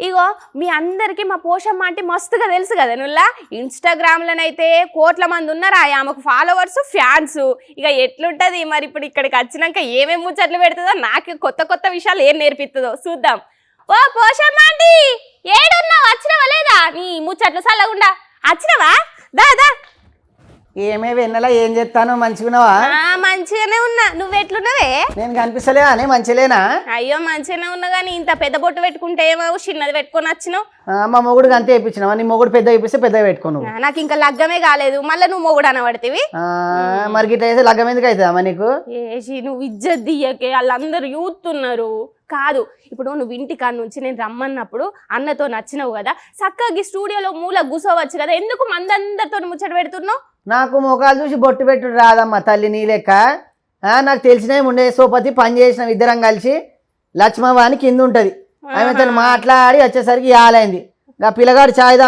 ఇగో మీ అందరికి మా పోషమ్మ అంటే మస్తుగా తెలుసు కదా నువ్వులా ఇన్స్టాగ్రామ్లోనైతే కోట్ల మంది ఉన్నారు ఆమెకు ఫాలోవర్స్ ఫ్యాన్స్. ఇక ఎట్లుంటది మరి ఇప్పుడు ఇక్కడికి వచ్చినాక ఏమేమి ముచ్చట్లు పెడుతుందో నాకు కొత్త కొత్త విషయాలు ఏం నేర్పిస్తుందో చూద్దాం. ఓ పోషమ్మ ఆంటీ ఏడున్నావు, వచ్చినవా లేదా? నీ ముచ్చట్లు చల్లగుండా వచ్చినవా? దా దా. ఏమే వెన్నెలా ఏం చేస్తాను మంచిగున్నావా? మంచిగానే ఉన్నా, నువ్వెట్లున్నావే? నేను కనిపిస్తలేనా అని మంచిలేనా? అయ్యో మంచిగానే ఉన్నా గానీ ఇంత పెద్ద బొట్టు పెట్టుకుంటే ఏమో చిన్నది పెట్టుకొని వచ్చినావు. మా మొగుడు అంతే వేయించినావా? నీ మొగుడు పెద్ద వేపిస్తే పెద్దగా పెట్టుకోను. నాకు ఇంకా లగ్గమే కాలేదు, మళ్ళీ నువ్వు మొగుడు అనబడితివి. మరి గిట్ల అయితే లగ్గం ఎందుకు అవుతుందమ్మా నీకు? ఏసి నువ్వు ఇజ్జత్ దియ్యకే, వాళ్ళందరూ యూతున్నారు కాదు. ఇప్పుడు నువ్వు ఇంటికాడ నుంచి నేను రమ్మన్నప్పుడు అన్నతో నచ్చినావు కదా, చక్కగా స్టూడియోలో మూల కూసోవచ్చు కదా, ఎందుకు మందందరితో ముచ్చట పెడుతున్నావు? నాకు మొఖాలు చూసి బొట్టు పెట్టుడు రాదమ్మా తల్లి నీ లెక్క. నాకు తెలిసినవి ఉండే సోపతి పని చేసినాం ఇద్దరం కలిసి. లక్ష్మవ్వ అని కింద ఉంటుంది, ఆమెతో మాట్లాడి వచ్చేసరికి యాలైంది. ఇంకా పిల్లగాడు ఛాయ్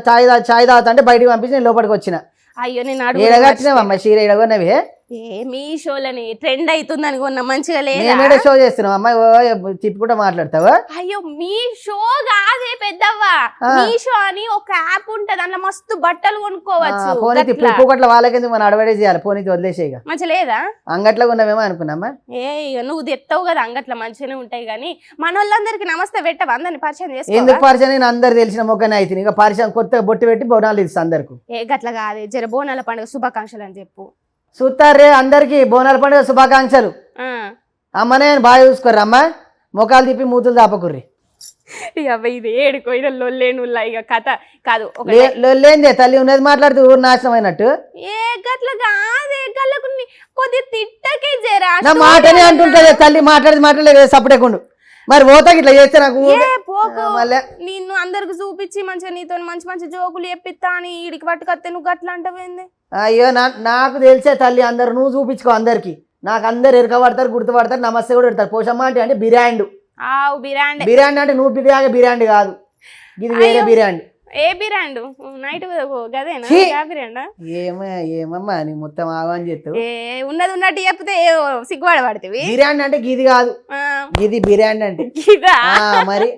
తాగుతా అంటే బయటకు పంపించి నేను లోపలికి వచ్చిన. అయ్యో నేను ఏడగట్టినావమ్మా చీర ఏడగొన్నవి మీ షోలని ట్రెండ్ అవుతుంది అనుకున్నా, మంచిగా లేదు షో చేస్తున్నావు అమ్మాయి తిప్పుకుంటా మాట్లాడతావా? అయ్యో మీ షో కాదే పెద్దవ్వా, మీ షో అని ఒక యాప్ ఉంటది, అందులో మస్తు బట్టలు కొనుక్కోవచ్చు. పోనీ వాళ్ళకి మనం అడవడే చేయాలి, పోనీ వదిలేసే. ఇక మంచి లేదా అంగట్లో ఉన్నవేమో అనుకున్నామా? ఇక నువ్వు తెస్తావు కదా అంగట్లో మంచిగానే ఉంటాయి కానీ మన వాళ్ళందరికి నమస్తే పెట్టవా? అందరిని పరిచయం చేసి ఎందుకు పరిచయం? నేను అందరు తెలిసిన మొక్కనే అయితే ఇక పరిచయం కొత్తగా బొట్టు పెట్టి బోనాలు ఇస్తా అందరికి. గట్ల కాదే, జర బోనాల పండుగ శుభాకాంక్షలు అని చెప్పు. చూస్తారే అందరికి బోనాల పండుగ శుభాకాంక్షలు. అమ్మనే బాగా చూసుకోర్రు అమ్మ, మొఖాలు తిప్పి మూతులు దాపకుర్రి. ఇక ఇది ఏడుకోయిన లొల్లేనుల్లా ఇక కథ కాదు. లొల్లేందే తల్లి ఉన్నది మాట్లాడుతూ ఊరు నాశనం అయినట్టు. ఏ గట్ల కాదే, గల్లకు కొద్ది తిట్టకే జరా నా మాటనే అంటుంటది తల్లి, మాట్లాడలేదు సపడేకుండు. మరి పోతా ఇట్లా చేస్తే నాకు నిన్ను అందరికి చూపించి మంచిగా నీతో మంచి మంచి జోకులు చెప్పిస్తా అని ఈడికి పట్టుకొస్తే నువ్వు గట్లా అంటావేంది? అయ్యో నాకు తెలిసే తల్లి, అందరు నువ్వు చూపించుకో అందరికి. నాకు అందరు ఎరకబడతారు, గుర్తుపడతారు, నమస్తే కూడా పెడతారు. పోషమ్మ అంటే బిర్యానీ. బిర్యానీ అంటే నువ్వు బిర్యానీ కాదు, ఇది వేరే బిర్యానీ. ఏ బిర్యానీ? నైట్ గదేనా? ఏమమ్మా నీ మొత్తం ఆవాని చెప్తావు. ఉన్నది ఉన్నట్టు చెప్తే సిగ్గుపడ పడుతుంది. బిర్యానీ అంటే గిది కాదు, గిది బిర్యానీ అంటే మరి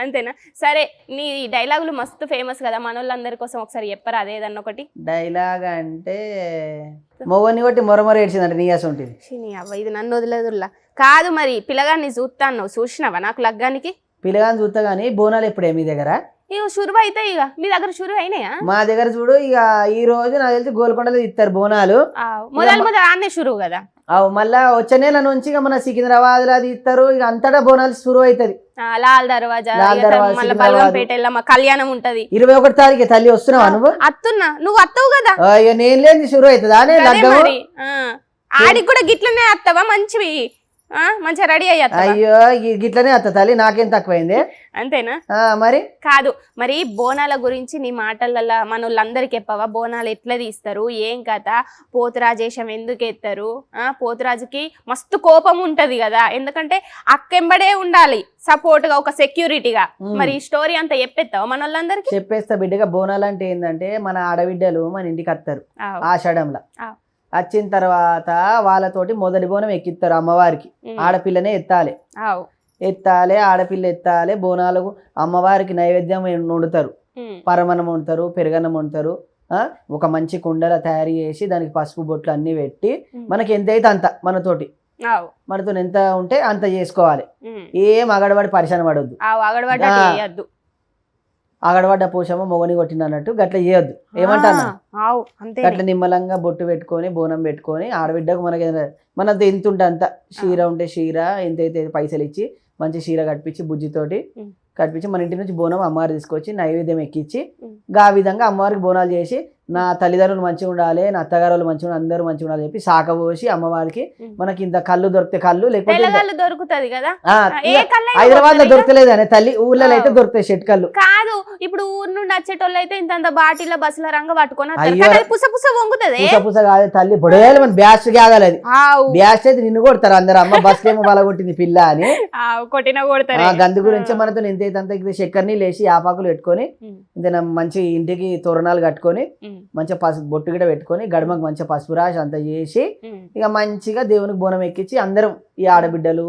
అంతేనా? సరే నీ డైలాగులు మస్తు ఫేమస్ కదా, మన వాళ్ళందరి కోసం ఒకసారి చెప్పరా అదేదన్న ఒకటి. డైలాగ్ అంటే మొగని కొట్టి మొరమొర ఏడ్చిందంటే నీయాసం ఉంటుంది. అవ్వ ఇది నన్ను వదిలేదుల్లా కాదు. మరి పిల్లగాన్ని చూస్తాను, చూసినావా నాకు లగ్గానికి? పిల్లగాని చూస్తా గానీ బోనాలు ఎప్పుడే మీ దగ్గర? ఇక షురువు అయితే ఇక మీ దగ్గర షురువు అయినాయా? మా దగ్గర చూడు ఇక ఈ రోజు నాకు తెలిసి గోల్కొండలో ఇస్తారు బోనాలు. మొదలు ఆనే షురువు కదా. మళ్ళా వచ్చే నెల నుంచి ఇక మన సికింద్రాబాద్ లో తీస్తారు. ఇక అంతటా బోనాలు షురువు అవుతుంది. లాల్ దర్వాజా, కళ్యాణం ఉంటది. 21 తారీఖు తల్లి వస్తున్నావా నువ్వు? అత్తున్నా, నువ్వు అత్తవు కదా. నేను లేని షురువు అవుతుందా? ఆడికి కూడా గిట్లనే అత్తవా? మంచివి మంచిగా రెడీ అయ్యా. అయ్యో గిట్లనే అత్త తల్లి, నాకేం తక్కువైంది. అంతేనా? మరి కాదు, మరి బోనాల గురించి నీ మాటలలో మన వాళ్ళందరికి చెప్పవా? బోనాలు ఎట్లా తీస్తారు, ఏం కథ, పోతురాజేశం ఎందుకు ఎత్తారు? పోతురాజుకి మస్తు కోపం ఉంటది కదా, ఎందుకంటే అక్కెంబడే ఉండాలి సపోర్ట్ గా, ఒక సెక్యూరిటీగా. మరి ఈ స్టోరీ అంతా చెప్పేస్తావా మన వాళ్ళందరికి? చెప్పేస్తా బిడ్డగా. బోనాలు అంటే ఏంటంటే మన ఆడబిడ్డలు మన ఇంటికి వస్తారు ఆషాఢంలో. వచ్చిన తర్వాత వాళ్ళతోటి మొదటి బోనం ఎక్కిస్తారు అమ్మవారికి. ఆడపిల్లనే ఎత్తాలి, ఆడపిల్ల ఎత్తాలి. బోనాలకు అమ్మవారికి నైవేద్యం వండుతారు, పరమన్నం వండుతారు, పెరుగన్నం వండుతారు. ఒక మంచి కుండల తయారు చేసి దానికి పసుపు బొట్లు అన్ని పెట్టి మనకి ఎంతైతే అంత మనతో ఎంత ఉంటే అంత చేసుకోవాలి. ఏం అగడబడి పరిశాన పడొద్దు. అగడబడ్డ పోషమ్మ మొగని కొట్టింది అన్నట్టు గట్ల చేయొద్దు. ఏమంటాను? గట్ల నిమ్మలంగా బొట్టు పెట్టుకొని బోనం పెట్టుకొని ఆడబిడ్డకు మనకి మనది ఎంత ఉంటే అంత చీర ఉంటే చీర, ఎంతైతే పైసలు ఇచ్చి మంచి చీర కట్టించి బుజ్జితోటి కట్టించి మన ఇంటి నుంచి బోనం అమ్మవారు తీసుకొచ్చి నైవేద్యం ఎక్కించి ఆ విధంగా అమ్మవారికి బోనాలు చేసి నా తల్లిదండ్రులు మంచిగా ఉండాలి, నా అత్తగారు మంచిగా ఉండాలి, అందరూ మంచిగా ఉండాలి చెప్పి శాఖ పోసి అమ్మవారికి మనకి ఇంత కళ్ళు దొరికితే కళ్ళు, లేకపోతే దొరుకుతుంది కదా. హైదరాబాద్ లో దొరకలేదు అనే తల్లి, ఊళ్ళో అయితే దొరుకుతాయి షెట్ కళ్ళు. కాదు ఇప్పుడు ఊరు నుండి వచ్చేటోళ్ళు అయితే ఇంత బాటిల్లో బస్సుల రంగ పట్టుకొని పుసపుస వంగుతుంది. పుసపుస కాదు తల్లి, బొడేలు మన బ్యాస్ట్ కాగలది. బ్యాస్ట్ అయితే నిన్ను కొడతారు అందరు. అమ్మ బస్సు ఏమో బల కొట్టింది పిల్ల అని కొట్టిన కొడతారు. గందు గురించి మనతో ఎంతైతే చక్కెరని లేచి ఆపాకులు పెట్టుకొని ఇంత మంచి ఇంటికి తోరణాలు కట్టుకొని మంచిగా పసుపు బొట్టు కూడా పెట్టుకొని గడమకు మంచిగా పసుపు రాసి అంతా చేసి ఇక మంచిగా దేవునికి బోనం ఎక్కించి అందరం ఈ ఆడబిడ్డలు,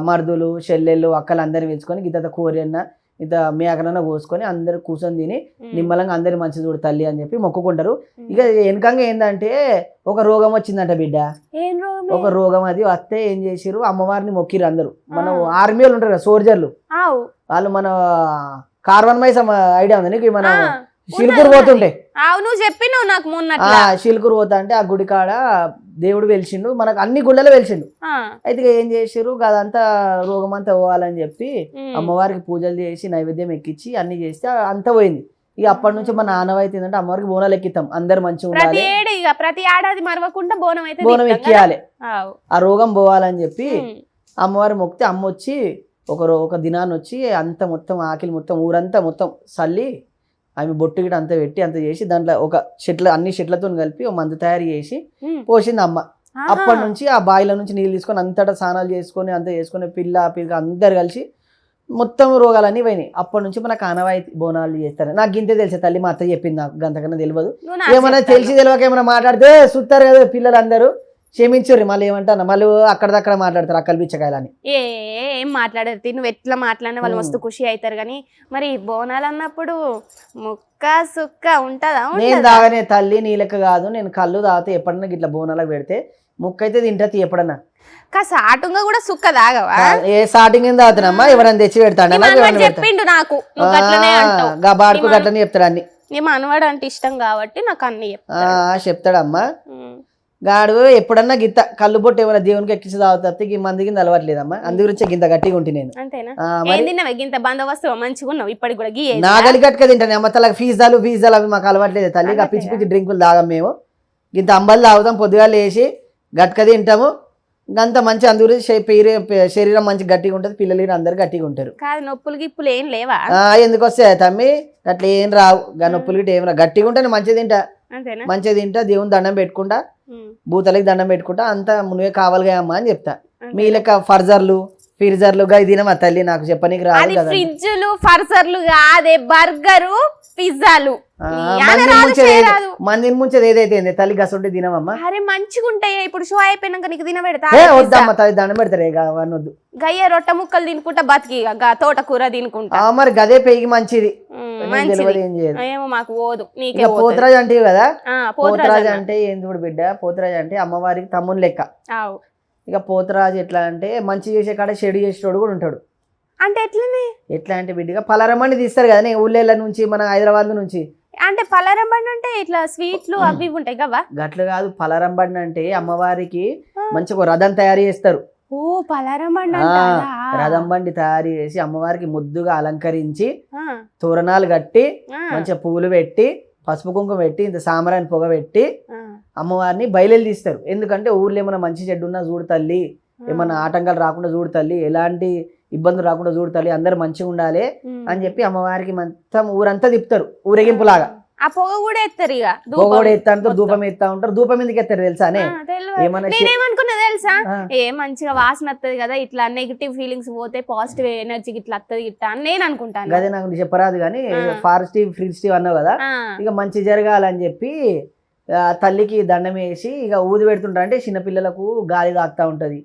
మరుదులు, చెల్లెళ్ళు, అక్కలు అందరిని పిలుచుకొని గిత్త కోరియన్న ఇంత మేకనన్న కోసుకొని అందరు కూర్చొని తిని నిమ్మలంగా అందరి మంచి చూడు తల్లి అని చెప్పి మొక్కుకుంటారు. ఇక వెనకంగా ఏంటంటే ఒక రోగం వచ్చిందంట బిడ్డ. ఒక రోగం అది వస్తే ఏం చేసిరు, అమ్మవారిని మొక్కిరు అందరు. మనం ఆర్మీ వాళ్ళు ఉంటారు కదా సోల్జర్లు, వాళ్ళు మన కార్బన్ మైస్ ఐడియా ఉంది నీకు? మన శిల్కూరు పోతుంటే నువ్వు చెప్పినావు నాకు మొన్న శిల్కూరు పోతా అంటే ఆ గుడి కాడ దేవుడు వెలిసిండు, మనకు అన్ని గుళ్ళలో వెలిసిండు. అయితే ఏం చేసిరు, అదంతా రోగం అంతా పోవాలని చెప్పి అమ్మవారికి పూజలు చేసి నైవేద్యం ఎక్కించి అన్ని చేస్తే అంతా పోయింది. ఇక అప్పటి నుంచి మన ఆనవాయితీ ఏంటంటే అమ్మవారికి బోనాలు ఎక్కిస్తాం, అందరు మంచిగా ఉండాలి, ప్రతి ఏడాది మరవకుండా బోనం ఎక్కియాలి, ఆ రోగం పోవాలని చెప్పి అమ్మవారి మొక్కితే అమ్మ వచ్చి ఒక దినాన్ని వచ్చి అంత మొత్తం ఆకిలి మొత్తం ఊరంతా మొత్తం చల్లి ఆమె బొట్టు గిట అంతా పెట్టి అంత చేసి దాంట్లో ఒక అన్ని చెట్లతో కలిపి ఒక మందు తయారు చేసి పోసింది అమ్మ. అప్పటి నుంచి ఆ బావిల నుంచి నీళ్ళు తీసుకొని అంతటా స్నానాలు చేసుకొని అంతా చేసుకుని పిల్ల అందరు కలిసి మొత్తం రోగాలన్నీ పోయినాయి. అప్పటి నుంచి మనకు ఆనవాయితీ బోనాలు చేస్తారు. నాకు గింతే తెలిసే తల్లి, మా అత్త చెప్పింది, నాకు గంతకన్నా తెలియదు. ఏమన్నా తెలిసి తెలియక ఏమైనా మాట్లాడితే చూస్తారు కదా పిల్లలందరూ, క్షమించుర్రి. మళ్ళీ ఏమంటాను, మళ్ళీ అక్కడదక్కడ మాట్లాడతారు అక్కలు పిచ్చకాయలని. ఏం మాట్లాడారు, నువ్వు ఎట్లా మాట్లాడినా వాళ్ళు మస్తు ఖుషి అవుతారు. కానీ మరి బోనాలు అన్నప్పుడు ముక్క సుక్క ఉంటదా? నేను తాగనే తల్లి, నీ లెక్క కాదు. నేను కళ్ళు తాగితే ఎప్పుడన్నా ఇట్లా బోనాలకు పెడితే ముక్క అయితే తింటా ఎప్పుడన్నా. సాటుగా కూడా సుక్క తాగవా? ఏ స్టార్టింగ్ ఏం తాగుతున్నామ్మా, ఎవరైనా తెచ్చి పెడతాడు చెప్పిండు నాకు, బాడుకు గట్లనే చెప్తాడు అన్ని. నీ మనవాడు అంటే ఇష్టం కాబట్టి నాకు అన్ని చెప్తాడమ్మా. గాడు ఎప్పుడన్నా గిత్త కళ్ళు బొట్టు ఏమైనా దేవునికి ఎక్కించి తాగుతాతే ఈ మంది కింద అలవాట్లేదమ్మా, అందు గురించి గింత గట్టిగా ఉంటే నేను. గింత బందోబస్తు మంచిగా ఉన్నావు ఇప్పటికి కూడా. నా గలి గట్టుగా తింటాను అమ్మ. తలకు ఫీజాలు అవి మాకు అలవాట్లేదు తల్లి. పిచ్చి పిచ్చి డ్రింకులు తాగం మేము, గింత అంబలు తాగుతాం, పొద్దుగా లేచి గట్క తింటాము, అంత మంచి అందు గురించి శరీరం మంచి గట్టిగా ఉంటుంది, పిల్లలు అందరు గట్టిగా ఉంటారు. నొప్పులు గిప్పులు ఏం లేవా? ఎందుకు వస్తాయి తమ్మి, అట్లా ఏం రావు. నొప్పులు గిట్ట ఏం రావు, గట్టిగా ఉంటే మంచిగా తింటా, మంచిగా తింటా, దేవుని దండం పెట్టుకుంటా, భూతలకి దండం పెట్టుకుంటా, అంతా నువ్వే కావాలిగా అమ్మా అని చెప్తా. మీ లెక్క ఫర్జర్లు ఫిర్జర్లు గా తినమా తల్లి, నాకు చెప్పనీకి రాదు కదా. ఫ్రిడ్జ్లు ఫర్జర్లు కాదే, బర్గరు పిజ్జాలు మందిని ముంచేది ఏదైతే తల్లి గసంటే తినమమ్మా. అరే మంచిగా ఉంటాయి. ఇప్పుడు షో అయిపోయినాక నీకు తినబెడతా, వద్దమ్మా తల్లి దండం పెడతారే వద్దు. గయ్య రొట్టె ముక్కలు తినుకుంటా బతికి, తోటకూర తినుకుంటా. మరి గదే పెయికి మంచిది. ఏమో మాకు పోదు. నీకే పోతరాజు అంటే కదా, పోతరాజు అంటే ఏంది బిడ్డ, పోతరాజు అంటే అమ్మవారికి తమ్ముని లెక్క. ఇక పోతరాజు ఎట్లా అంటే మంచి చేసే కాడ చెడు చేసేటోడు కూడా ఉంటాడు. అంటే ఎట్లా అంటే బిడ్డగా పలారమ్మండి తీస్తారు కదా ఊళ్ళ నుంచి, మన హైదరాబాద్ నుంచి. అంటే పలారంబండి అంటే ఇట్లా స్వీట్లు అవి ఉంటాయి కదా? గట్లు కాదు, పలారంబండి అంటే అమ్మవారికి మంచిగా రథం తయారు చేస్తారు. ఓ పలారంబండి, రథం బండి తయారు చేసి అమ్మవారికి ముద్దుగా అలంకరించి తోరణాలు కట్టి మంచిగా పువ్వులు పెట్టి పసుపు కుంకుమ పెట్టి ఇంత సాంబ్రాన్ని పొగ పెట్టి అమ్మవారిని బయలు తీస్తారు. ఎందుకంటే ఊర్లో ఏమైనా మంచి చెడ్డు ఉన్నా చూడు తల్లి, ఏమన్నా ఆటంకాలు రాకుండా చూడు తల్లి, ఎలాంటి ఇబ్బందులు రాకుండా చూడు తల్లి, అందరు మంచిగా ఉండాలి అని చెప్పి అమ్మవారికి మొత్తం ఊరంతా తిప్పుతారు ఊరేగింపులాగా. ఆ పొగ కూడా ఎత్తారు, ఇక పొగ కూడా ఎత్తా ఉంటారు, ధూపం ఎత్తా ఉంటారు. ధూపం ఎందుకు ఎత్తారు తెలుసానే? నేనేమనుకున్నా తెలుసా, ఏ మంచిగా వాసన వస్తుంది కదా, ఇట్లా నెగిటివ్ ఫీలింగ్స్ పోతే పాజిటివ్ ఎనర్జీ ఇట్లా వస్తుంది ఇట్లా అని నేను అనుకుంటాను. అదే నాకు చెప్పరాదు కానీ ఫారెస్టివ్ ఫ్రీస్టివ్ అన్నావు కదా, ఇక మంచి జరగాలని చెప్పి తల్లికి దండం వేసి ఇక ఊది పెడుతుంటారు. అంటే చిన్నపిల్లలకు గాలి తాకుతా ఉంటది,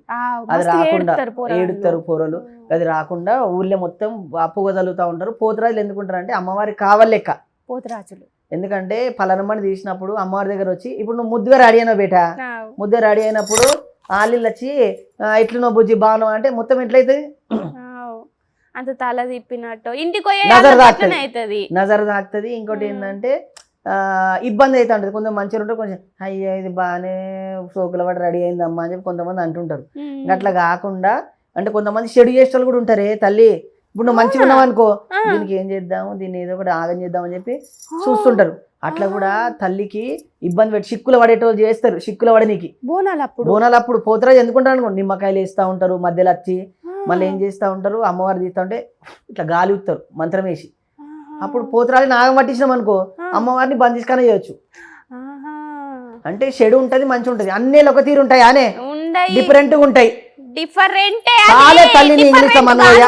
అది రాకుండా ఏడుతారు పొరలు, అది రాకుండా ఊర్లో మొత్తం పొగ చల్లుతా ఉంటారు. పోతరాజులు ఎందుకుంటారు అంటే అమ్మవారికి కావాలి లెక్క పోతరాజులు. ఎందుకంటే పలానమ్మని తీసినప్పుడు అమ్మవారి దగ్గర వచ్చి, ఇప్పుడు నువ్వు ముద్దుగా రెడీ అయినావు బేట, ముద్దుగా రెడీ అయినప్పుడు ఆళ్ళు వచ్చి ఎట్లున్నావు బుజ్జి బాగున్నావు అంటే మొత్తం ఎట్లయితుంది, అంత తల తిప్పినట్టు ఇంటికి నజర్ తాకుతుంది. ఇంకోటి ఏంటంటే ఇబ్బంది అయితే ఉంటుంది. కొంచెం మంచిగా ఉంటే కొంచెం అయ్యో ఇది బాగానే సోకుల పడి రెడీ అయిందమ్మా అని చెప్పి కొంతమంది అంటుంటారు. అట్లా కాకుండా అంటే కొంతమంది చెడు చేసేవాళ్ళు కూడా ఉంటారే తల్లి. ఇప్పుడు నువ్వు మంచిగా ఉన్నావు అనుకో, దీనికి ఏం చేద్దాము, దీన్ని ఏదో ఒకటి ఆగం చేద్దాం అని చెప్పి చూస్తుంటారు. అట్లా కూడా తల్లికి ఇబ్బంది పెట్టి సిక్కులు పడేటోళ్ళు చేస్తారు. సిక్కులు పడనీకి బోనాలప్పుడు పోతరాజు ఎందుకుంటారు అనుకో, నిమ్మకాయలు వేస్తూ ఉంటారు, మధ్యలో వచ్చి మళ్ళీ ఏం చేస్తూ ఉంటారు, అమ్మవారు తీస్తూ ఉంటే ఇట్లా గాలి ఉత్తారు మంత్రం వేసి. అప్పుడు పోతరాజుని ఆగం పట్టించినాం అనుకో, అమ్మవారిని బంధిస్కానే చేయొచ్చు. అంటే చెడు ఉంటది మంచి ఉంటది, అన్నీ ఒక తీరు ఉంటాయి, అనే డిఫరెంట్ గా ఉంటాయి. చాలా తల్లిని ఇంగ్లీష్ మనోయ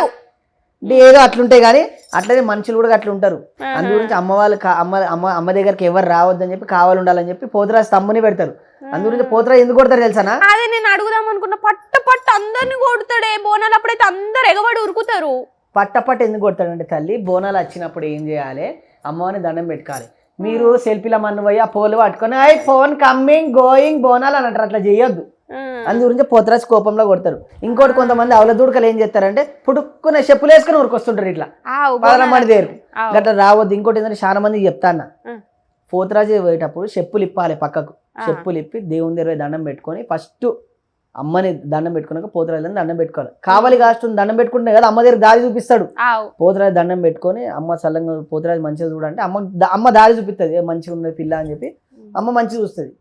ఏదో అట్లుంటాయి కానీ అట్లనే మనుషులు కూడా అట్లా ఉంటారు. అందు గురించి అమ్మ దగ్గరికి ఎవరు రావద్దని చెప్పి కావాలి ఉండాలని చెప్పి పోతరాజు తమ్ముని పెడతారు. అందు గురించి పోతరాజు ఎందుకు కొడతారు తెలుసానా? అదే నేను అడుగుదాం అనుకున్నా, పట్టు పట్టు అందరిని కొడతాడే బోనాలు. అప్పుడైతే అందరు ఎగబడి ఉరుకుతారు. పట్ట ఎందుకు కొడతాడంటే తల్లి బోనాలు వచ్చినప్పుడు ఏం చేయాలి, అమ్మవారిని దండం పెట్టుకోవాలి. మీరు సెల్ఫీల మన్ను పోయి ఆ పోలు పట్టుకొని I phone coming going Bonalu అని అంటారు. అట్లా చేయొద్దు. అందు గురించి పోతరాజు కోపంలో కొడతారు. ఇంకోటి కొంతమంది అవల దూడకలు ఏం చేస్తారంటే పుట్టుకున్న చెప్పులు వేసుకుని ఊరికొస్తుంటారు ఇట్లా 10 మంది దగ్గర. గట్లా రావద్దు. ఇంకోటి ఏంటంటే చాలా మందికి చెప్తాను, పోతరాజు పోయేటప్పుడు చెప్పులు ఇప్పాలి పక్కకు. చెప్పులు ఇప్పి దేవుని దగ్గర దండం పెట్టుకొని ఫస్ట్ అమ్మని దండం పెట్టుకున్నాక పోతరాజు దండం పెట్టుకోవాలి. కావాలి కాస్తుంది దండం పెట్టుకుంటే కదా అమ్మ దగ్గర దారి చూపిస్తాడు. పోతరాజు దండం పెట్టుకొని అమ్మ చల్లంగా పోతరాజు మంచిగా చూడంటే అమ్మ దారి చూపిస్తుంది, మంచిగా ఉన్నది పిల్ల అని చెప్పి అమ్మ మంచిగా చూస్తుంది.